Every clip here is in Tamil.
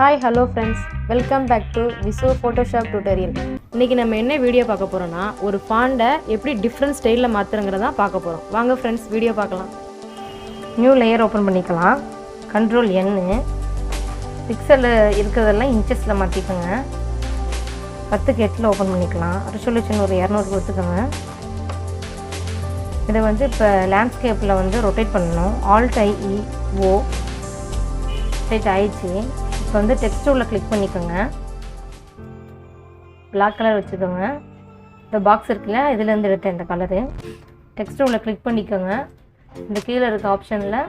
Hi, hello friends. Welcome back to Visu Photoshop tutorial. இன்னைக்கு நம்ம என்ன வீடியோ பார்க்க போறோம்னா ஒரு ஃபாண்டை எப்படி டிஃபரண்ட் ஸ்டைல்ல மாத்துறங்கறத பார்க்க போறோம். வாங்க फ्रेंड्स வீடியோ பார்க்கலாம். நியூ லேயர் ஓபன் பண்ணிக்கலாம். Ctrl N பிக்சல்ல இருக்குதெல்லாம் இன்ச்சஸ்ல மாத்திக்கங்க. 10 க்கு 8ல ஓபன் பண்ணிக்கலாம். ரெசல்யூஷன் ஒரு 200 கொடுத்துக்கங்க. இத வந்து இப்ப லேண்ட்ஸ்கேப்ல வந்து ரொட்டேட் பண்ணனும். Alt I E O set ஆயிடுச்சு. இப்போ வந்து டெக்ஸ்ட் டூல்ல கிளிக் பண்ணிக்கோங்க. Black கலர் வச்சுக்கோங்க. இந்த பாக்ஸ் இருக்குல இதுல இருந்து எடுத்த இந்த கலர் டெக்ஸ்ட் டூல்ல கிளிக் பண்ணிக்கோங்க. இந்த கீழ இருக்க ஆப்ஷன்ல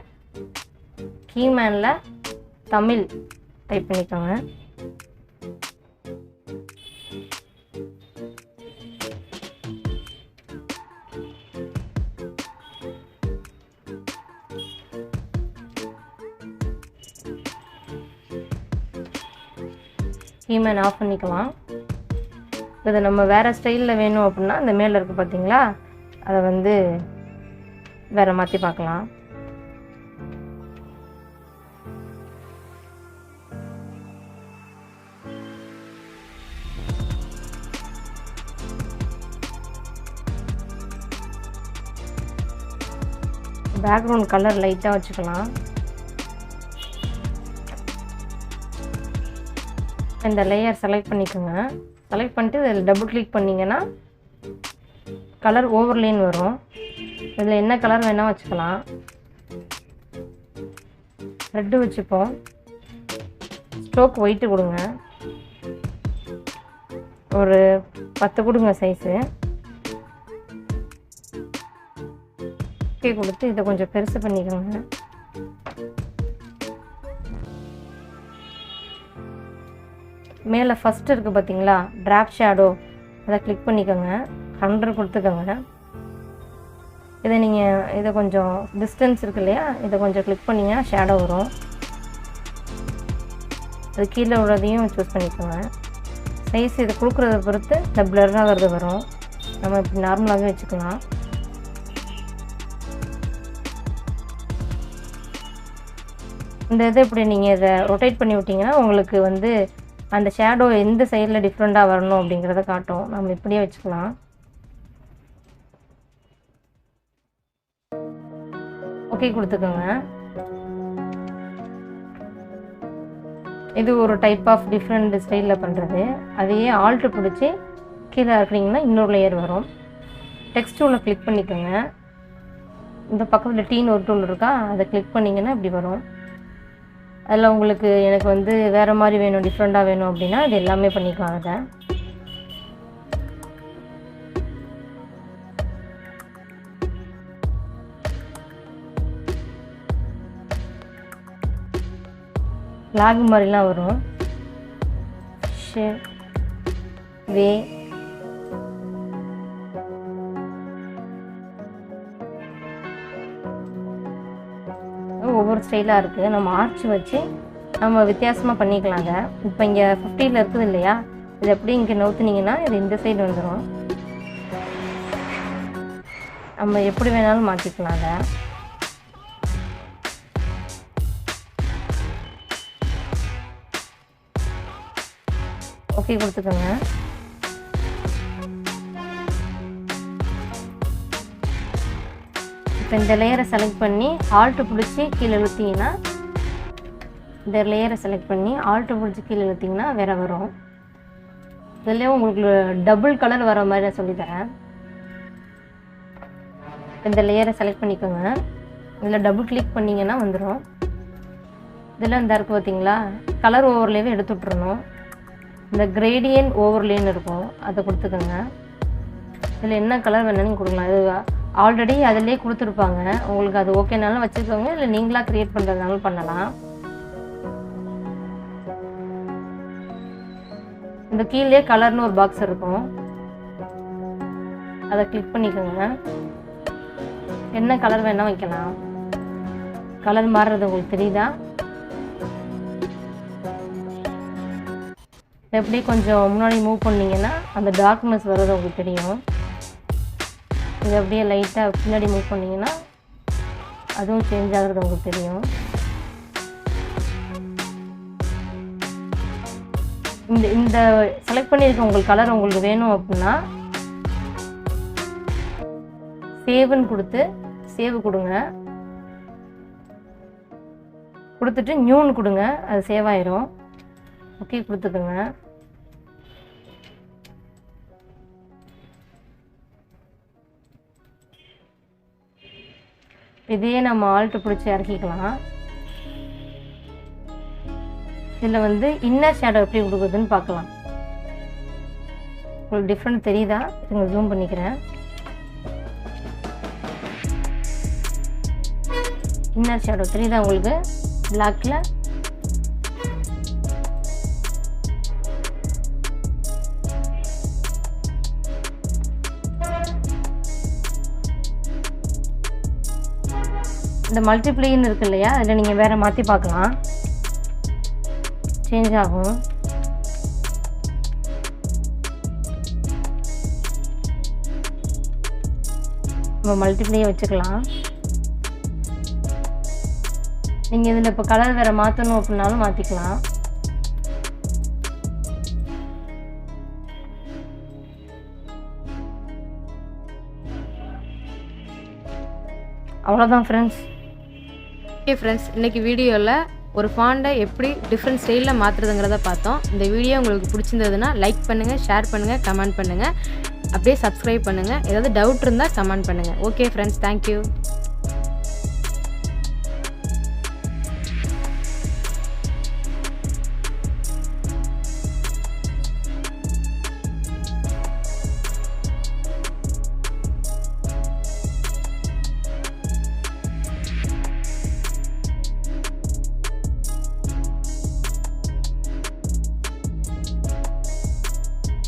கீமேன்ல தமிழ் டைப் பண்ணிக்கோங்க. கீமேன் ஆஃப் பண்ணிக்கலாம். இதை நம்ம வேறு ஸ்டைலில் வேணும் அப்படின்னா இந்த மேலே இருக்குது பார்த்தீங்களா, அதை வந்து வேறு மாற்றி பார்க்கலாம். பேக்ரவுண்ட் கலர் லைட்டாக வச்சுக்கலாம். இந்த லேயர் செலக்ட் பண்ணிக்கோங்க. செலக்ட் பண்ணிட்டு இதில் டபுள் கிளிக் பண்ணிங்கன்னா கலர் ஓவர்லேன்னு வரும். இதில் என்ன கலர் வேணால் வச்சுக்கலாம். ரெட்டு வச்சுப்போம். ஸ்ட்ரோக் ஒயிட்டு கொடுங்க. ஒரு 10 கொடுங்க சைஸு. ஓகே கொடுத்து இதை கொஞ்சம் பெருசு பண்ணிக்கோங்க. மேலே ஃபஸ்ட்டு இருக்குது பார்த்தீங்களா ட்ராப் ஷேடோ, அதை கிளிக் பண்ணிக்கோங்க. 100 கொடுத்துக்கோங்க. இதை கொஞ்சம் டிஸ்டன்ஸ் இருக்கு இல்லையா, இதை கொஞ்சம் கிளிக் பண்ணிங்கன்னா ஷேடோ வரும். அது கீழே உள்ளதையும் சூஸ் பண்ணிக்கோங்க. சைஸ் இதை கொடுக்குறத பொறுத்து இந்த பிளர் ஆகிறது வரும். நம்ம இப்படி நார்மலாகவே வச்சுக்கலாம். இந்த இதை இப்படி நீங்கள் இதை ரொட்டேட் பண்ணி விட்டிங்கன்னா உங்களுக்கு வந்து அந்த ஷேடோ எந்த சைடில் டிஃப்ரெண்ட்டாக வரணும் அப்படிங்கிறத காட்டும். நம்ம இப்படியே வச்சுக்கலாம். ஓகே கொடுத்துக்கோங்க. இது ஒரு டைப் ஆஃப் டிஃப்ரெண்ட் ஸ்டைலில் பண்ணுறது. அதையே ஆல்ட்டு பிடிச்சி கீழே இருக்கிறீங்கன்னா இன்னொரு லேயர் வரும். டெக்ஸ்ட் டூலில் கிளிக் பண்ணிக்கோங்க. இந்த பக்கத்தில் டீன்னு ஒரு டூல் இருக்கா, அதை கிளிக் பண்ணிங்கன்னா இப்படி வரும். அதில் உங்களுக்கு எனக்கு வந்து வேறு மாதிரி வேணும், டிஃப்ரெண்ட்டாக வேணும் அப்படின்னா அது எல்லாமே பண்ணிக்கலாம். அதை லாக் மாதிரிலாம் வரும். வே ஒவ்வொரு ஸ்டைலாக இருக்குது. நம்ம ஆர்ச் வச்சு நம்ம வித்தியாசமாக பண்ணிக்கலாங்க. இப்போ இங்கே 50ல் இருக்குது இல்லையா, இது எப்படி இங்கே நவுத்துனீங்கன்னா இது இந்த சைடு வந்துடும். நம்ம எப்படி வேணாலும் மாற்றிக்கலாங்க. ஓகே கொடுத்துக்கோங்க. இப்போ இந்த லேயரை செலக்ட் பண்ணி ஆல்ட்டு பிடிச்சி கீழே இழுத்தீங்கன்னா, இந்த லேயரை செலக்ட் பண்ணி ஆல்ட்டு பிடிச்சி கீழே இழுத்தீங்கன்னா வேறு வரும். இதுலேயே உங்களுக்கு டபுள் கலர் வர மாதிரி நான் சொல்லித்தரேன். இந்த லேயரை செலக்ட் பண்ணிக்கோங்க. இதில் டபுள் கிளிக் பண்ணிங்கன்னா வந்துடும். இதில் இந்த இருக்குது பார்த்தீங்களா, கலர் ஓவர்லேயே எடுத்து விட்றணும். இந்த கிரேடியன்ட் ஓவர்லேன்னு இருக்கும், அதை கொடுத்துக்கோங்க. இதில் என்ன கலர் வேணாலும் கொடுக்கலாம். இது ஆல்ரெடி அதிலே கொடுத்துருப்பாங்க. உங்களுக்கு அது ஓகேனாலும் வச்சுக்கோங்க, இல்லை நீங்களாக க்ரியேட் பண்ணுறதுனாலும் பண்ணலாம். இந்த கீழே கலர்னு ஒரு பாக்ஸ் இருக்கும், அதை கிளிக் பண்ணிக்கோங்க. என்ன கலர் வேணால் வைக்கலாம். கலர் மாறுறது உங்களுக்கு தெரியுதா? எப்படி கொஞ்சம் முன்னாடி மூவ் பண்ணிங்கன்னா அந்த டார்க்னஸ் வர்றது உங்களுக்கு தெரியும். இது அப்படியே லைட்டாக பின்னாடி மூவ் பண்ணிங்கன்னா அதுவும் சேஞ்ச் ஆகிறது உங்களுக்கு தெரியும். இந்த செலக்ட் பண்ணியிருக்க உங்களுக்கு கலர் உங்களுக்கு வேணும் அப்படின்னா சேவ்னு கொடுத்து சேவ் கொடுங்க. கொடுத்துட்டு நியூன்னு கொடுங்க, அது சேவ் ஆயிரும். ஓகே கொடுத்துக்குங்க. இதையே நம்ம ஆல்ட்டு பிடிச்சி இறக்கிக்கலாம். இதில் வந்து இன்னர் ஷேடோ எப்படி கொடுக்குறதுன்னு பார்க்கலாம். உங்களுக்கு டிஃப்ரெண்ட் தெரியுதா? இங்கே ஜூம் பண்ணிக்கிறேன். இன்னர் ஷேடோ தெரியுதா உங்களுக்கு? பிளாக்ல இந்த மல்டிப்ளைன்னு இருக்கு இல்லையா, அதில் நீங்கள் வேறு மாற்றி பார்க்கலாம், சேஞ்ச் ஆகும். நம்ம மல்டிப்ளையை வச்சுக்கலாம். நீங்கள் இதில் இப்போ கலர் வேறு மாற்றணும் அப்படின்னாலும் மாற்றிக்கலாம். அவ்வளோதான் ஃப்ரெண்ட்ஸ். ஓகே ஃப்ரெண்ட்ஸ், இன்றைக்கி வீடியோவில் ஒரு ஃபாண்டை எப்படி டிஃப்ரெண்ட் ஸ்டைலில் மாற்றுறதுங்கிறத பார்த்தோம். இந்த வீடியோ உங்களுக்கு பிடிச்சிருந்ததுன்னா லைக் பண்ணுங்கள், ஷேர் பண்ணுங்கள், கமெண்ட் பண்ணுங்கள், அப்படியே சப்ஸ்கிரைப் பண்ணுங்கள். ஏதாவது டவுட் இருந்தால் கமெண்ட் பண்ணுங்கள். Okay friends, thank you.